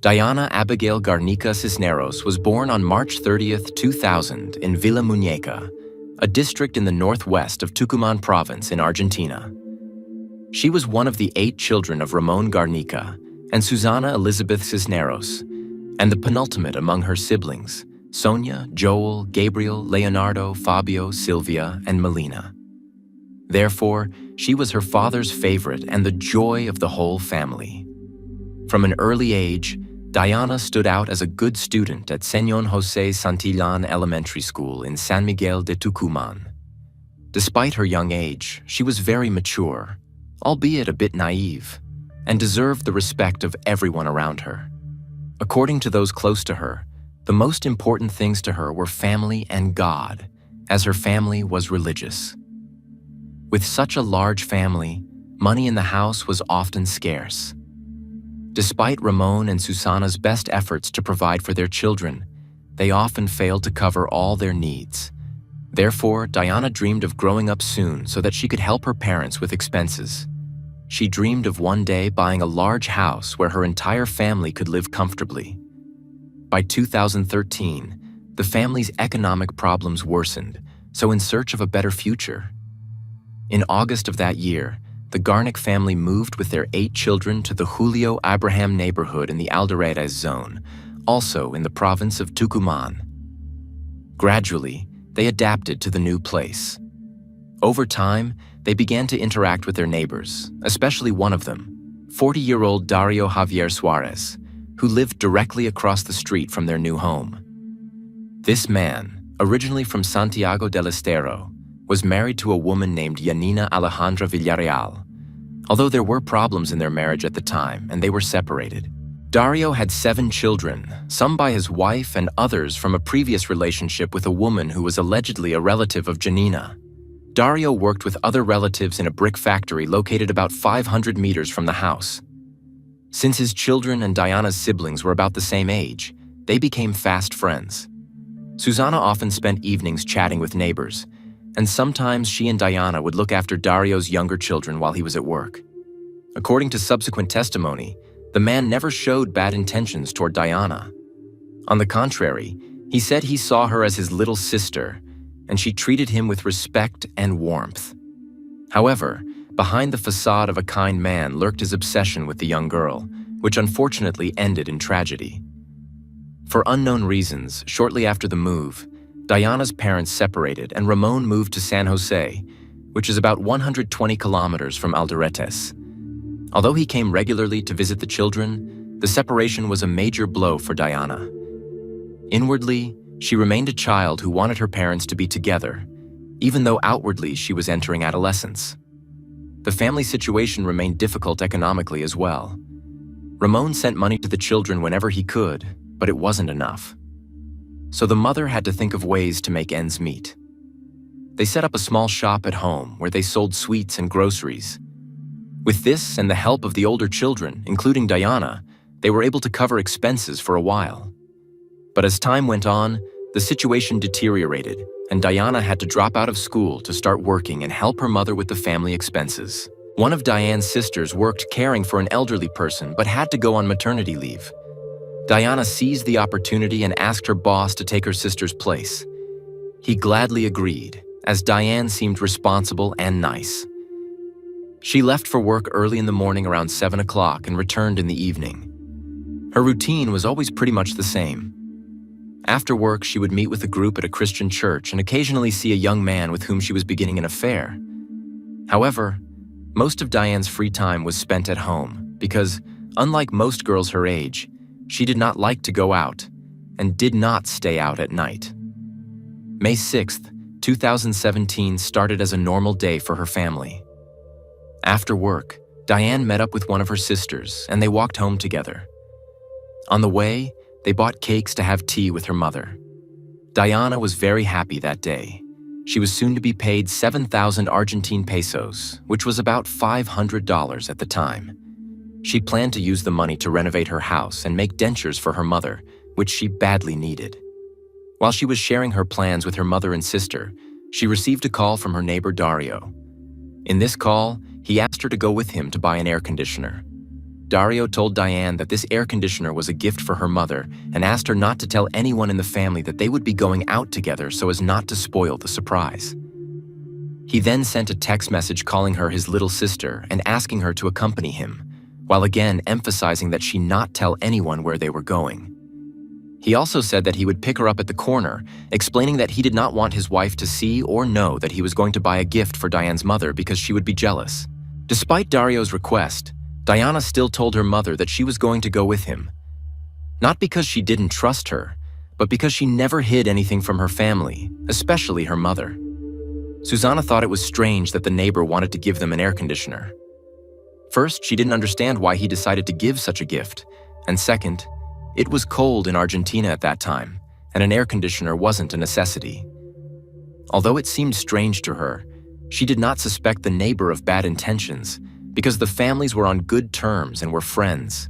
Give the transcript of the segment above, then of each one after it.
Dayana Abigail Garnica Cisneros was born on March 30th, 2000 in Villa Muñeca, a district in the northwest of Tucumán province in Argentina. She was one of the 8 children of Ramón Garnica and Susana Elizabeth Cisneros, and the penultimate among her siblings, Sonia, Joel, Gabriel, Leonardo, Fabio, Silvia, and Melina. Therefore, she was her father's favorite and the joy of the whole family. From an early age, Dayana stood out as a good student at Señor José Santillán Elementary School in San Miguel de Tucumán. Despite her young age, she was very mature, albeit a bit naive, and deserved the respect of everyone around her. According to those close to her, the most important things to her were family and God, as her family was religious. With such a large family, money in the house was often scarce. Despite Ramón and Susana's best efforts to provide for their children, they often failed to cover all their needs. Therefore, Dayana dreamed of growing up soon so that she could help her parents with expenses. She dreamed of one day buying a large house where her entire family could live comfortably. By 2013, the family's economic problems worsened, so in search of a better future. In August of that year, the Garnic family moved with their 8 children to the Julio Abraham neighborhood in the Alderetes zone, also in the province of Tucumán. Gradually, they adapted to the new place. Over time, they began to interact with their neighbors, especially one of them, 40-year-old Dario Suarez, who lived directly across the street from their new home. This man, originally from Santiago del Estero, was married to a woman named Yanina Alejandra Villarreal, although there were problems in their marriage at the time and they were separated. Dario had 7 children, some by his wife and others from a previous relationship with a woman who was allegedly a relative of Janina. Dario worked with other relatives in a brick factory located about 500 meters from the house. Since his children and Dayana's siblings were about the same age, they became fast friends. Susana often spent evenings chatting with neighbors, and sometimes she and Dayana would look after Dario's younger children while he was at work. According to subsequent testimony, the man never showed bad intentions toward Dayana. On the contrary, he said he saw her as his little sister, and she treated him with respect and warmth. However, behind the facade of a kind man lurked his obsession with the young girl, which unfortunately ended in tragedy. For unknown reasons, shortly after the move, Dayana's parents separated and Ramón moved to San Jose, which is about 120 kilometers from Alderetes. Although he came regularly to visit the children, the separation was a major blow for Dayana. Inwardly, she remained a child who wanted her parents to be together, even though outwardly she was entering adolescence. The family situation remained difficult economically as well. Ramón sent money to the children whenever he could, but it wasn't enough. So the mother had to think of ways to make ends meet. They set up a small shop at home where they sold sweets and groceries. With this and the help of the older children, including Dayana, they were able to cover expenses for a while. But as time went on, the situation deteriorated, and Dayana had to drop out of school to start working and help her mother with the family expenses. One of Diane's sisters worked caring for an elderly person but had to go on maternity leave. Dayana seized the opportunity and asked her boss to take her sister's place. He gladly agreed, as Diane seemed responsible and nice. She left for work early in the morning around 7 o'clock and returned in the evening. Her routine was always pretty much the same. After work, she would meet with a group at a Christian church and occasionally see a young man with whom she was beginning an affair. However, most of Diane's free time was spent at home because, unlike most girls her age, she did not like to go out and did not stay out at night. May 6th, 2017 started as a normal day for her family. After work, Diane met up with one of her sisters and they walked home together. On the way, they bought cakes to have tea with her mother. Dayana was very happy that day. She was soon to be paid 7,000 Argentine pesos, which was about $500 at the time. She planned to use the money to renovate her house and make dentures for her mother, which she badly needed. While she was sharing her plans with her mother and sister, she received a call from her neighbor Dario. In this call, he asked her to go with him to buy an air conditioner. Dario told Diane that this air conditioner was a gift for her mother and asked her not to tell anyone in the family that they would be going out together so as not to spoil the surprise. He then sent a text message calling her his little sister and asking her to accompany him, while again emphasizing that she not tell anyone where they were going. He also said that he would pick her up at the corner, explaining that he did not want his wife to see or know that he was going to buy a gift for Diane's mother because she would be jealous. Despite Dario's request, Dayana still told her mother that she was going to go with him. Not because she didn't trust her, but because she never hid anything from her family, especially her mother. Susanna thought it was strange that the neighbor wanted to give them an air conditioner. First, she didn't understand why he decided to give such a gift, and second, it was cold in Argentina at that time, and an air conditioner wasn't a necessity. Although it seemed strange to her, she did not suspect the neighbor of bad intentions because the families were on good terms and were friends.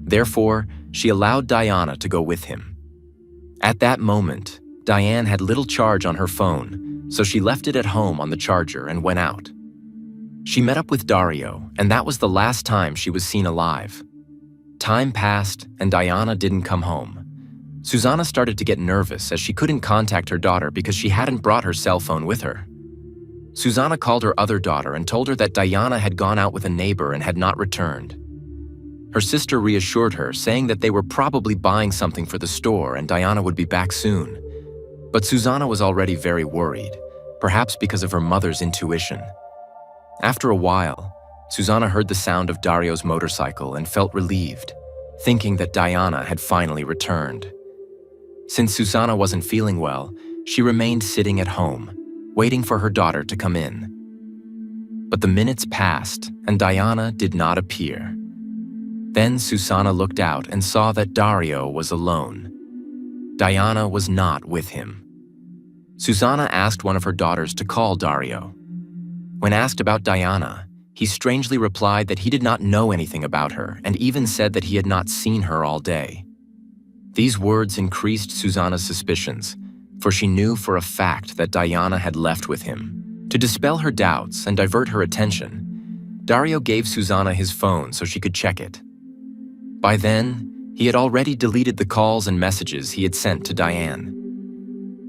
Therefore, she allowed Dayana to go with him. At that moment, Diane had little charge on her phone, so she left it at home on the charger and went out. She met up with Dario, and that was the last time she was seen alive. Time passed, and Dayana didn't come home. Susanna started to get nervous as she couldn't contact her daughter because she hadn't brought her cell phone with her. Susanna called her other daughter and told her that Dayana had gone out with a neighbor and had not returned. Her sister reassured her, saying that they were probably buying something for the store and Dayana would be back soon. But Susanna was already very worried, perhaps because of her mother's intuition. After a while, Susanna heard the sound of Dario's motorcycle and felt relieved, thinking that Dayana had finally returned. Since Susanna wasn't feeling well, she remained sitting at home, waiting for her daughter to come in. But the minutes passed, and Dayana did not appear. Then Susanna looked out and saw that Dario was alone. Dayana was not with him. Susanna asked one of her daughters to call Dario. When asked about Dayana, he strangely replied that he did not know anything about her and even said that he had not seen her all day. These words increased Susanna's suspicions, for she knew for a fact that Dayana had left with him. To dispel her doubts and divert her attention, Dario gave Susanna his phone so she could check it. By then, he had already deleted the calls and messages he had sent to Diane.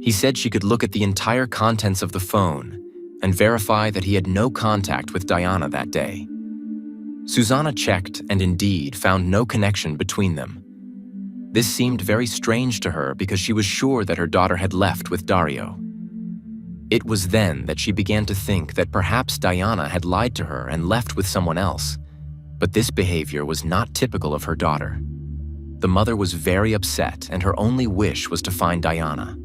He said she could look at the entire contents of the phone and verify that he had no contact with Dayana that day. Susanna checked and indeed found no connection between them. This seemed very strange to her because she was sure that her daughter had left with Dario. It was then that she began to think that perhaps Dayana had lied to her and left with someone else, but this behavior was not typical of her daughter. The mother was very upset and her only wish was to find Dayana.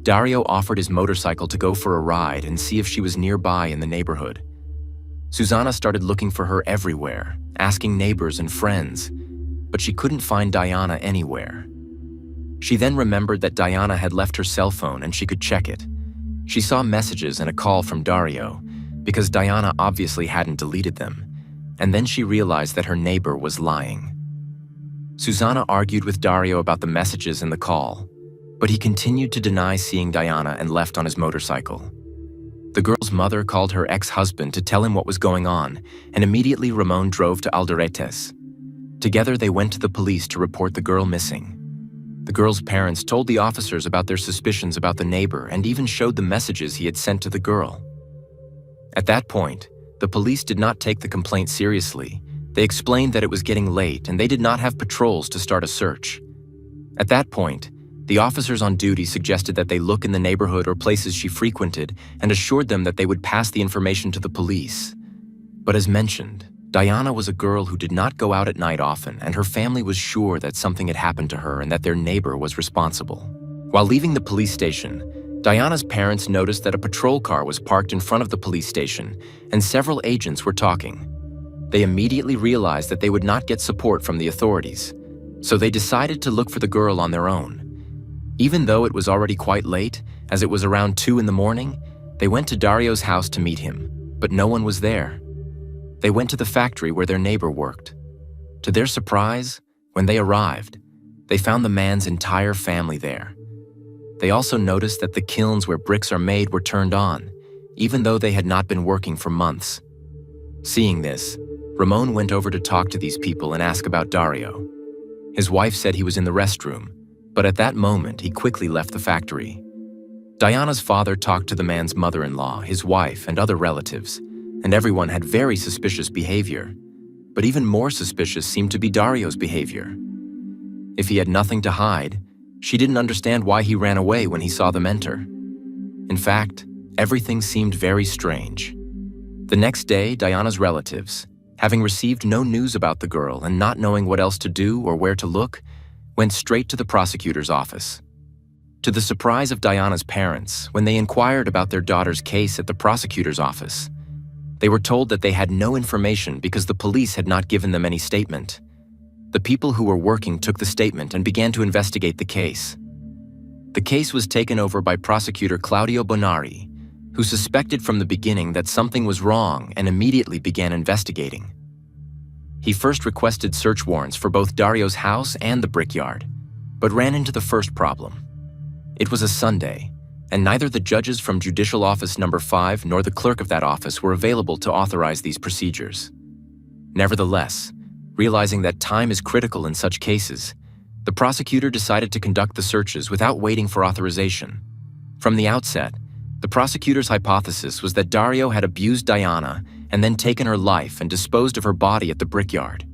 Dario offered his motorcycle to go for a ride and see if she was nearby in the neighborhood. Susanna started looking for her everywhere, asking neighbors and friends, but she couldn't find Dayana anywhere. She then remembered that Dayana had left her cell phone and she could check it. She saw messages and a call from Dario, because Dayana obviously hadn't deleted them, and then she realized that her neighbor was lying. Susanna argued with Dario about the messages and the call, but he continued to deny seeing Dayana and left on his motorcycle. The girl's mother called her ex-husband to tell him what was going on, and immediately Ramon drove to Alderete. Together they went to the police to report the girl missing. The girl's parents told the officers about their suspicions about the neighbor and even showed the messages he had sent to the girl. At that point, the police did not take the complaint seriously. They explained that it was getting late and they did not have patrols to start a search. At that point, the officers on duty suggested that they look in the neighborhood or places she frequented and assured them that they would pass the information to the police. But as mentioned, Dayana was a girl who did not go out at night often, and her family was sure that something had happened to her and that their neighbor was responsible. While leaving the police station, Dayana's parents noticed that a patrol car was parked in front of the police station and several agents were talking. They immediately realized that they would not get support from the authorities, so they decided to look for the girl on their own. Even though it was already quite late, as it was around 2 in the morning, they went to Dario's house to meet him, but no one was there. They went to the factory where their neighbor worked. To their surprise, when they arrived, they found the man's entire family there. They also noticed that the kilns where bricks are made were turned on, even though they had not been working for months. Seeing this, Ramon went over to talk to these people and ask about Dario. His wife said he was in the restroom, but at that moment he quickly left the factory. Dayana's father talked to the man's mother-in-law, his wife, and other relatives, and everyone had very suspicious behavior. But even more suspicious seemed to be Dario's behavior. If he had nothing to hide, she didn't understand why he ran away when he saw them enter. In fact, everything seemed very strange. The next day, Dayana's relatives, having received no news about the girl and not knowing what else to do or where to look, went straight to the prosecutor's office. To the surprise of Dayana's parents, when they inquired about their daughter's case at the prosecutor's office, they were told that they had no information because the police had not given them any statement. The people who were working took the statement and began to investigate the case. The case was taken over by prosecutor Claudio Bonari, who suspected from the beginning that something was wrong and immediately began investigating. He first requested search warrants for both Dario's house and the brickyard, but ran into the first problem. It was a Sunday, and neither the judges from Judicial Office Number 5 nor the clerk of that office were available to authorize these procedures. Nevertheless, realizing that time is critical in such cases, the prosecutor decided to conduct the searches without waiting for authorization. From the outset, the prosecutor's hypothesis was that Dario had abused Dayana and then taken her life and disposed of her body at the brickyard.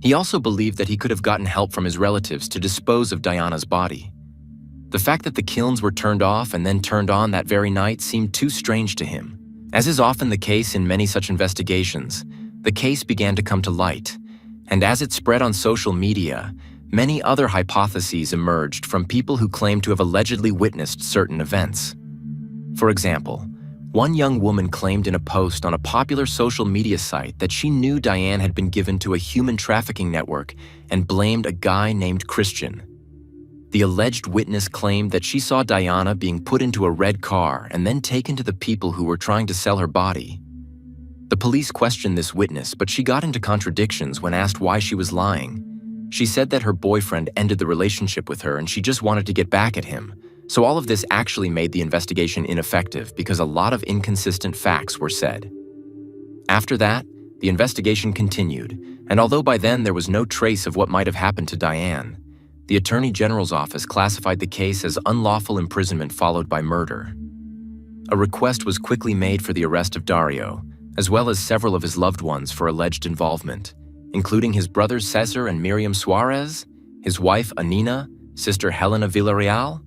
He also believed that he could have gotten help from his relatives to dispose of Dayana's body. The fact that the kilns were turned off and then turned on that very night seemed too strange to him. As is often the case in many such investigations, the case began to come to light, and as it spread on social media, many other hypotheses emerged from people who claimed to have allegedly witnessed certain events. For example, one young woman claimed in a post on a popular social media site that she knew Diane had been given to a human trafficking network and blamed a guy named Christian. The alleged witness claimed that she saw Dayana being put into a red car and then taken to the people who were trying to sell her body. The police questioned this witness, but she got into contradictions when asked why she was lying. She said that her boyfriend ended the relationship with her and she just wanted to get back at him. So all of this actually made the investigation ineffective because a lot of inconsistent facts were said. After that, the investigation continued, and although by then there was no trace of what might have happened to Diane, the Attorney General's office classified the case as unlawful imprisonment followed by murder. A request was quickly made for the arrest of Dario, as well as several of his loved ones for alleged involvement, including his brothers Cesar and Miriam Suarez, his wife Anina, sister Helena Villarreal,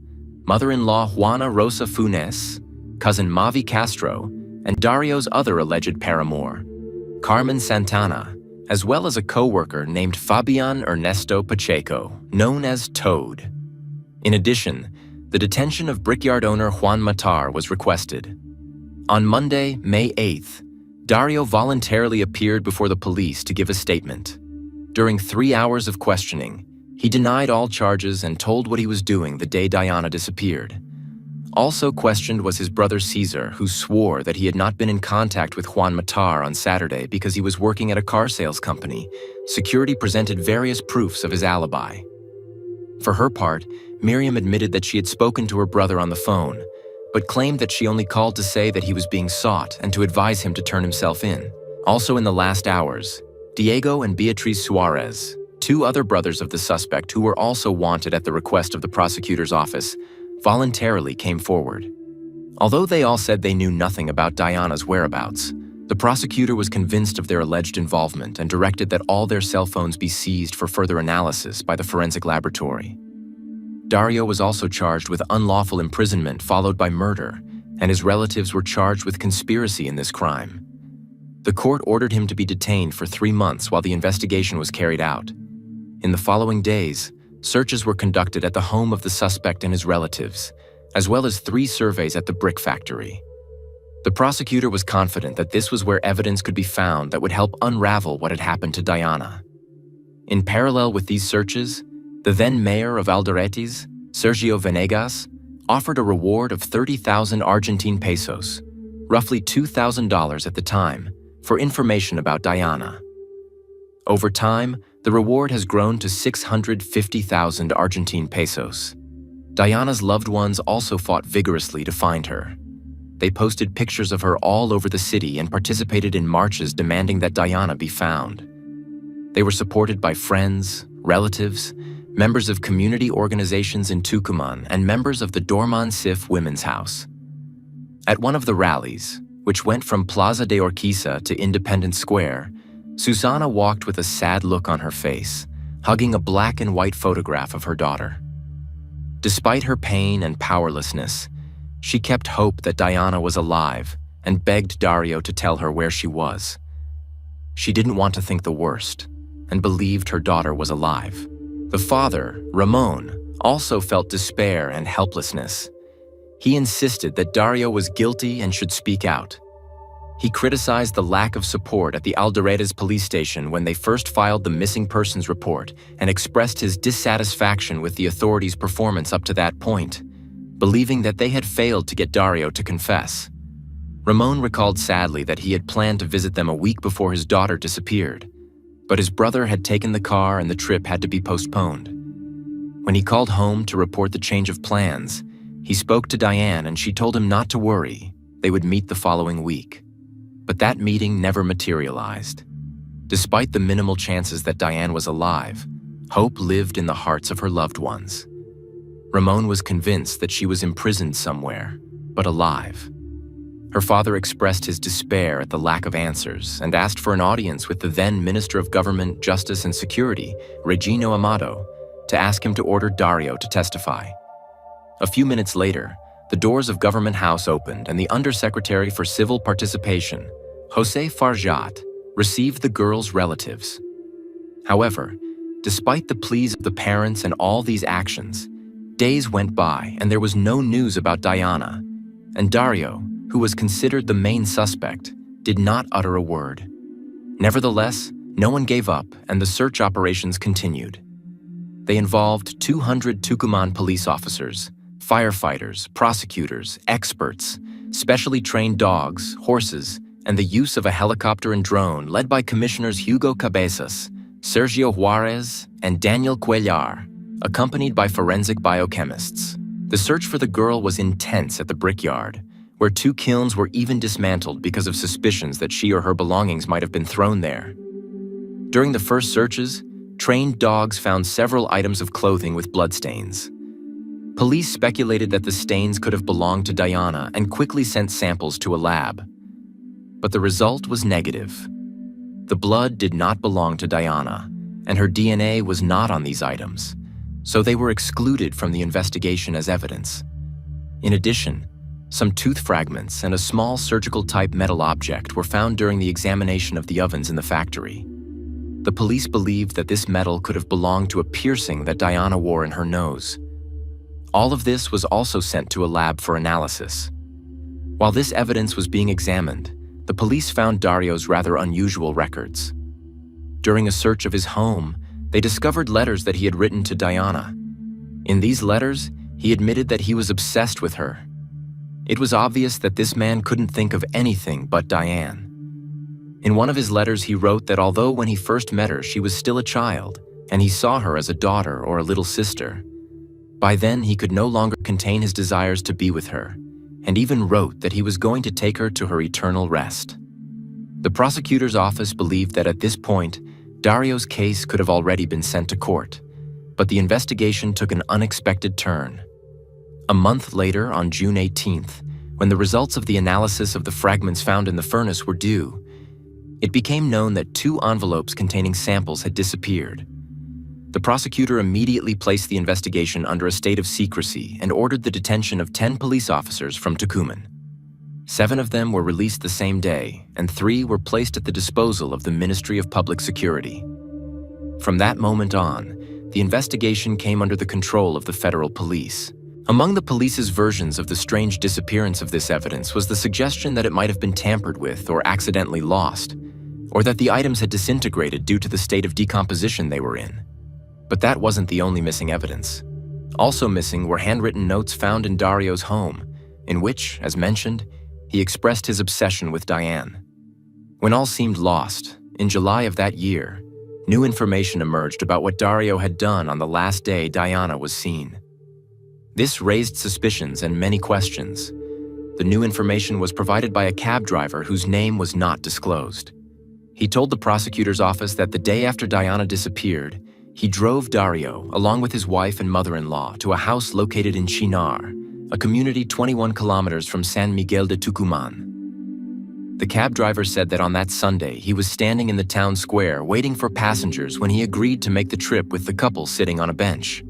mother-in-law Juana Rosa Funes, cousin Mavi Castro, and Dario's other alleged paramour, Carmen Santana, as well as a co-worker named Fabian Ernesto Pacheco, known as Toad. In addition, the detention of brickyard owner Juan Matar was requested. On Monday, May 8th, Dario voluntarily appeared before the police to give a statement. During 3 hours of questioning, he denied all charges and told what he was doing the day Dayana disappeared. Also questioned was his brother Cesar, who swore that he had not been in contact with Juan Matar on Saturday because he was working at a car sales company. Security presented various proofs of his alibi. For her part, Miriam admitted that she had spoken to her brother on the phone, but claimed that she only called to say that he was being sought and to advise him to turn himself in. Also in the last hours, Diego and Beatriz Suarez, two other brothers of the suspect who were also wanted at the request of the prosecutor's office, voluntarily came forward. Although they all said they knew nothing about Dayana's whereabouts, the prosecutor was convinced of their alleged involvement and directed that all their cell phones be seized for further analysis by the forensic laboratory. Dario was also charged with unlawful imprisonment followed by murder, and his relatives were charged with conspiracy in this crime. The court ordered him to be detained for 3 months while the investigation was carried out. In the following days, searches were conducted at the home of the suspect and his relatives, as well as 3 surveys at the brick factory. The prosecutor was confident that this was where evidence could be found that would help unravel what had happened to Dayana. In parallel with these searches, the then mayor of Alderete, Sergio Venegas, offered a reward of 30,000 Argentine pesos, roughly $2,000 at the time, for information about Dayana. Over time, the reward has grown to 650,000 Argentine pesos. Dayana's loved ones also fought vigorously to find her. They posted pictures of her all over the city and participated in marches demanding that Dayana be found. They were supported by friends, relatives, members of community organizations in Tucumán, and members of the Dorman Sif Women's House. At one of the rallies, which went from Plaza de Urquiza to Independence Square, Susana walked with a sad look on her face, hugging a black and white photograph of her daughter. Despite her pain and powerlessness, she kept hope that Dayana was alive and begged Dario to tell her where she was. She didn't want to think the worst and believed her daughter was alive. The father, Ramon, also felt despair and helplessness. He insisted that Dario was guilty and should speak out. He criticized the lack of support at the Alderetes police station when they first filed the missing persons report and expressed his dissatisfaction with the authorities' performance up to that point, believing that they had failed to get Dario to confess. Ramon recalled sadly that he had planned to visit them a week before his daughter disappeared, but his brother had taken the car and the trip had to be postponed. When he called home to report the change of plans, he spoke to Diane and she told him not to worry, they would meet the following week. But that meeting never materialized. Despite the minimal chances that Diane was alive, hope lived in the hearts of her loved ones. Ramon was convinced that she was imprisoned somewhere, but alive. Her father expressed his despair at the lack of answers and asked for an audience with the then Minister of Government, Justice and Security, Regino Amado, to ask him to order Dario to testify. A few minutes later, the doors of Government House opened and the Undersecretary for Civil Participation, José Farjat, received the girls' relatives. However, despite the pleas of the parents and all these actions, days went by and there was no news about Dayana, and Dario, who was considered the main suspect, did not utter a word. Nevertheless, no one gave up and the search operations continued. They involved 200 Tucumán police officers, firefighters, prosecutors, experts, specially trained dogs, horses, and the use of a helicopter and drone led by Commissioners Hugo Cabezas, Sergio Juarez, and Daniel Cuellar, accompanied by forensic biochemists. The search for the girl was intense at the brickyard, where 2 kilns were even dismantled because of suspicions that she or her belongings might have been thrown there. During the first searches, trained dogs found several items of clothing with bloodstains. Police speculated that the stains could have belonged to Dayana and quickly sent samples to a lab. But the result was negative. The blood did not belong to Dayana, and her DNA was not on these items, so they were excluded from the investigation as evidence. In addition, some tooth fragments and a small surgical-type metal object were found during the examination of the ovens in the factory. The police believed that this metal could have belonged to a piercing that Dayana wore in her nose. All of this was also sent to a lab for analysis. While this evidence was being examined, the police found Dario's rather unusual records. During a search of his home, they discovered letters that he had written to Dayana. In these letters, he admitted that he was obsessed with her. It was obvious that this man couldn't think of anything but Diane. In one of his letters, he wrote that although when he first met her, she was still a child, and he saw her as a daughter or a little sister, by then he could no longer contain his desires to be with her, and even wrote that he was going to take her to her eternal rest. The prosecutor's office believed that at this point, Dario's case could have already been sent to court, but the investigation took an unexpected turn. A month later, on June 18th, when the results of the analysis of the fragments found in the furnace were due, it became known that 2 envelopes containing samples had disappeared. The prosecutor immediately placed the investigation under a state of secrecy and ordered the detention of 10 police officers from Tucumán. 7 of them were released the same day, and 3 were placed at the disposal of the Ministry of Public Security. From that moment on, the investigation came under the control of the federal police. Among the police's versions of the strange disappearance of this evidence was the suggestion that it might have been tampered with or accidentally lost, or that the items had disintegrated due to the state of decomposition they were in. But that wasn't the only missing evidence. Also missing were handwritten notes found in Dario's home, in which, as mentioned, he expressed his obsession with Diane. When all seemed lost, in July of that year, new information emerged about what Dario had done on the last day Dayana was seen. This raised suspicions and many questions. The new information was provided by a cab driver whose name was not disclosed. He told the prosecutor's office that the day after Dayana disappeared, he drove Dario, along with his wife and mother-in-law, to a house located in Chinar, a community 21 kilometers from San Miguel de Tucumán. The cab driver said that on that Sunday, he was standing in the town square waiting for passengers when he agreed to make the trip with the couple sitting on a bench.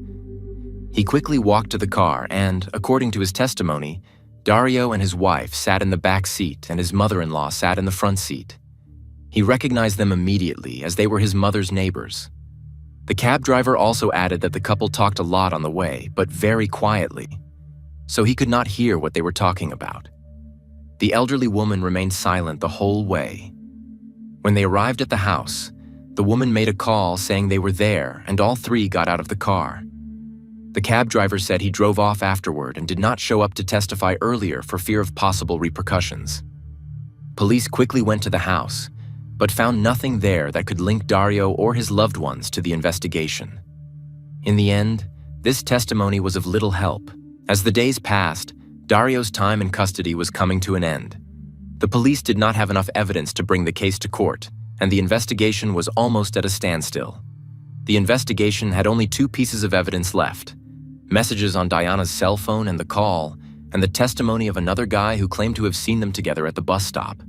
He quickly walked to the car and, according to his testimony, Dario and his wife sat in the back seat and his mother-in-law sat in the front seat. He recognized them immediately as they were his mother's neighbors. The cab driver also added that the couple talked a lot on the way, but very quietly, so he could not hear what they were talking about. The elderly woman remained silent the whole way. When they arrived at the house, the woman made a call saying they were there and all three got out of the car. The cab driver said he drove off afterward and did not show up to testify earlier for fear of possible repercussions. Police quickly went to the house, but found nothing there that could link Dario or his loved ones to the investigation. In the end, this testimony was of little help. As the days passed, Dario's time in custody was coming to an end. The police did not have enough evidence to bring the case to court, and the investigation was almost at a standstill. The investigation had only two pieces of evidence left: messages on Dayana's cell phone and the call, and the testimony of another guy who claimed to have seen them together at the bus stop.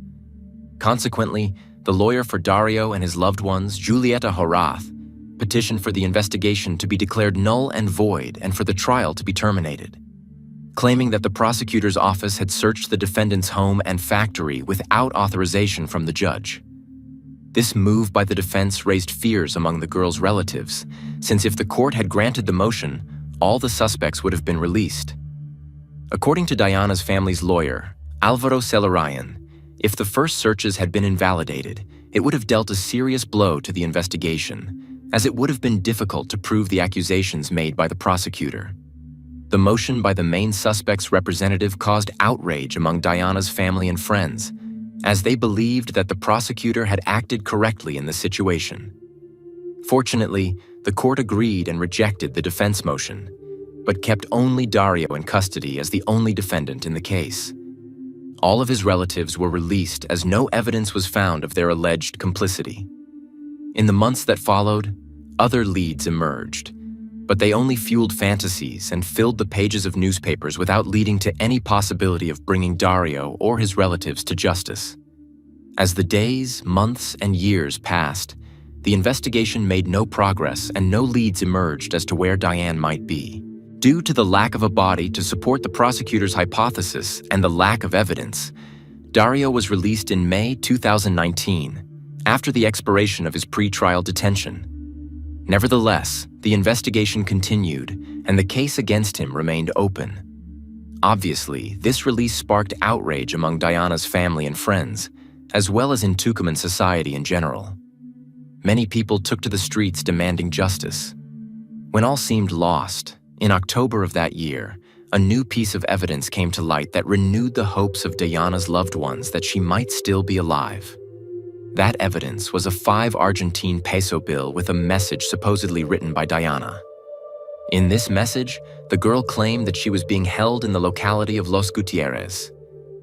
Consequently, the lawyer for Dario and his loved ones, Julieta Horath, petitioned for the investigation to be declared null and void and for the trial to be terminated, claiming that the prosecutor's office had searched the defendant's home and factory without authorization from the judge. This move by the defense raised fears among the girl's relatives, since if the court had granted the motion, all the suspects would have been released. According to Dayana's family's lawyer, Alvaro Celarayan, if the first searches had been invalidated, it would have dealt a serious blow to the investigation, as it would have been difficult to prove the accusations made by the prosecutor. The motion by the main suspect's representative caused outrage among Dayana's family and friends, as they believed that the prosecutor had acted correctly in the situation. Fortunately, the court agreed and rejected the defense motion, but kept only Dario in custody as the only defendant in the case. All of his relatives were released as no evidence was found of their alleged complicity. In the months that followed, other leads emerged, but they only fueled fantasies and filled the pages of newspapers without leading to any possibility of bringing Dario or his relatives to justice. As the days, months, and years passed, the investigation made no progress and no leads emerged as to where Dayana might be. Due to the lack of a body to support the prosecutor's hypothesis and the lack of evidence, Dario was released in May 2019, after the expiration of his pre-trial detention. Nevertheless, the investigation continued, and the case against him remained open. Obviously, this release sparked outrage among Dayana's family and friends, as well as in Tucumán society in general. Many people took to the streets demanding justice. When all seemed lost, in October of that year, a new piece of evidence came to light that renewed the hopes of Dayana's loved ones that she might still be alive. That evidence was a 5 Argentine peso bill with a message supposedly written by Dayana. In this message, the girl claimed that she was being held in the locality of Los Gutierrez.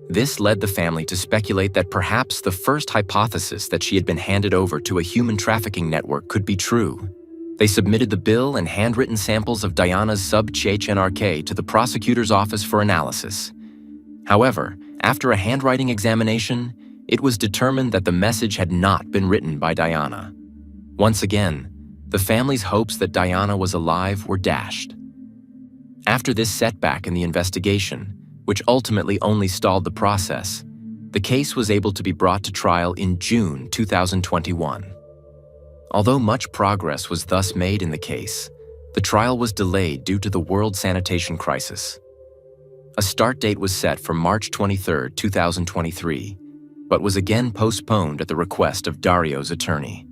This led the family to speculate that perhaps the first hypothesis that she had been handed over to a human trafficking network could be true. They submitted the bill and handwritten samples of Dayana's sub-CHNRK to the prosecutor's office for analysis. However, after a handwriting examination, it was determined that the message had not been written by Dayana. Once again, the family's hopes that Dayana was alive were dashed. After this setback in the investigation, which ultimately only stalled the process, the case was able to be brought to trial in June 2021. Although much progress was thus made in the case, the trial was delayed due to the world sanitation crisis. A start date was set for March 23, 2023, but was again postponed at the request of Dario's attorney.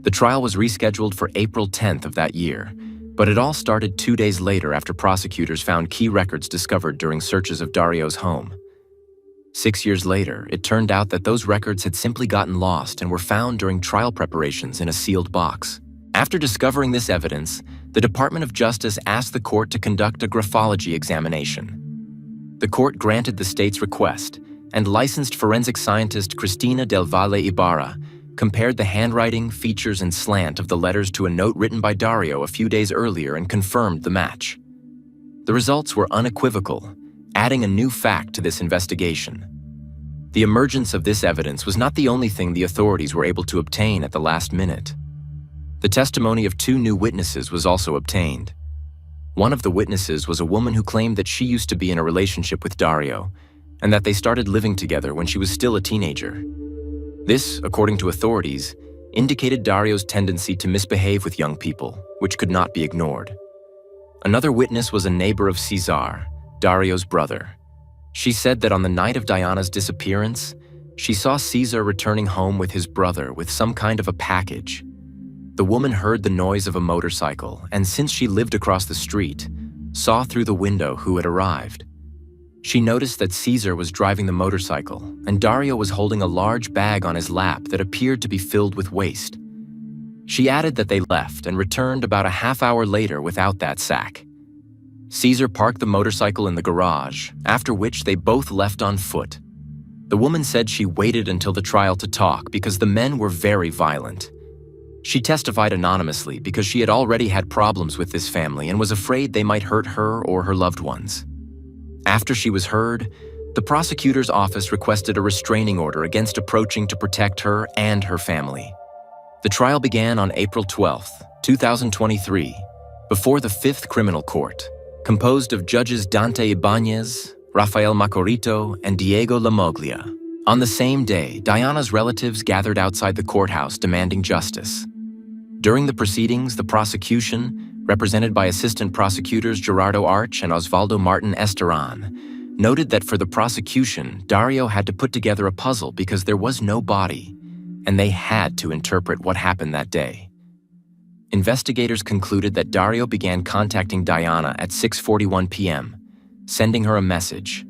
The trial was rescheduled for April 10th of that year, but it all started 2 days later after prosecutors found key records discovered during searches of Dario's home. 6 years later, it turned out that those records had simply gotten lost and were found during trial preparations in a sealed box. After discovering this evidence, the Department of Justice asked the court to conduct a graphology examination. The court granted the state's request, and licensed forensic scientist Cristina del Valle Ibarra compared the handwriting, features, and slant of the letters to a note written by Dario a few days earlier and confirmed the match. The results were unequivocal, adding a new fact to this investigation. The emergence of this evidence was not the only thing the authorities were able to obtain at the last minute. The testimony of 2 new witnesses was also obtained. One of the witnesses was a woman who claimed that she used to be in a relationship with Dario, and that they started living together when she was still a teenager. This, according to authorities, indicated Dario's tendency to misbehave with young people, which could not be ignored. Another witness was a neighbor of Cesar, Dario's brother. She said that on the night of Dayana's disappearance, she saw Cesar returning home with his brother with some kind of a package. The woman heard the noise of a motorcycle, and since she lived across the street, saw through the window who had arrived. She noticed that Cesar was driving the motorcycle, and Dario was holding a large bag on his lap that appeared to be filled with waste. She added that they left and returned about a half hour later without that sack. Cesar parked the motorcycle in the garage, after which they both left on foot. The woman said she waited until the trial to talk because the men were very violent. She testified anonymously because she had already had problems with this family and was afraid they might hurt her or her loved ones. After she was heard, the prosecutor's office requested a restraining order against approaching to protect her and her family. The trial began on April 12, 2023, before the 5th Criminal Court, composed of judges Dante Ibanez, Rafael Macorito, and Diego Lamoglia. On the same day, Dayana's relatives gathered outside the courthouse demanding justice. During the proceedings, the prosecution, represented by Assistant Prosecutors Gerardo Arch and Osvaldo Martin Esteran, noted that for the prosecution, Dario had to put together a puzzle because there was no body, and they had to interpret what happened that day. Investigators concluded that Dario began contacting Dayana at 6:41 p.m., sending her a message,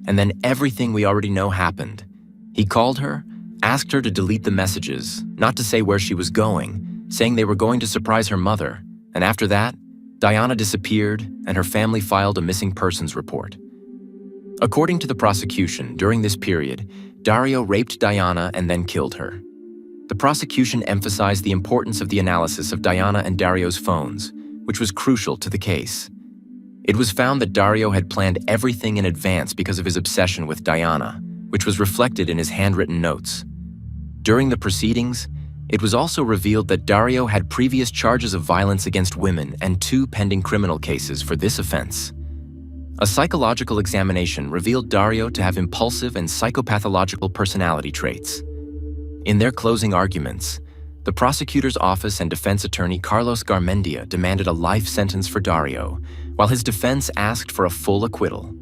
and then everything we already know happened. He called her, asked her to delete the messages, not to say where she was going, saying they were going to surprise her mother, and after that, Dayana disappeared and her family filed a missing persons report. According to the prosecution, during this period, Dario raped Dayana and then killed her. The prosecution emphasized the importance of the analysis of Dayana and Dario's phones, which was crucial to the case. It was found that Dario had planned everything in advance because of his obsession with Dayana, which was reflected in his handwritten notes. During the proceedings, it was also revealed that Dario had previous charges of violence against women and 2 pending criminal cases for this offense. A psychological examination revealed Dario to have impulsive and psychopathological personality traits. In their closing arguments, the prosecutor's office and defense attorney Carlos Garmendia demanded a life sentence for Dario, while his defense asked for a full acquittal.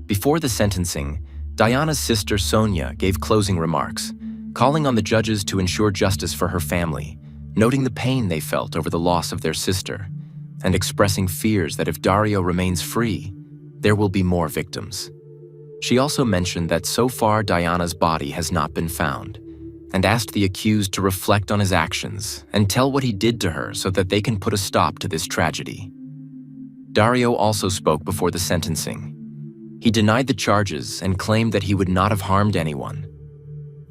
Before the sentencing, Dayana's sister Sonia gave closing remarks, calling on the judges to ensure justice for her family, noting the pain they felt over the loss of their sister, and expressing fears that if Dario remains free, there will be more victims. She also mentioned that so far Dayana's body has not been found, and asked the accused to reflect on his actions and tell what he did to her so that they can put a stop to this tragedy. Dario also spoke before the sentencing. He denied the charges and claimed that he would not have harmed anyone.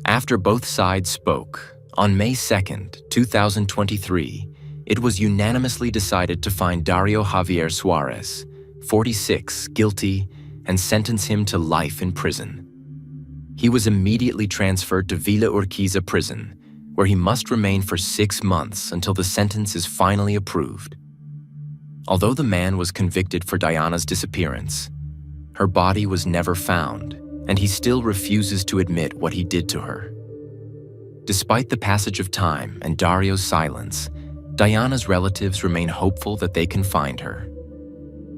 After both sides spoke, on May 2nd, 2023, it was unanimously decided to find Dario Javier Suarez, 46, guilty and sentence him to life in prison. He was immediately transferred to Villa Urquiza prison, where he must remain for 6 months until the sentence is finally approved. Although the man was convicted for Dayana's disappearance, her body was never found, and he still refuses to admit what he did to her. Despite the passage of time and Dario's silence, Dayana's relatives remain hopeful that they can find her.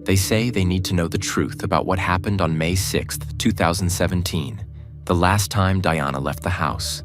They say they need to know the truth about what happened on May 6, 2017, the last time Dayana left the house.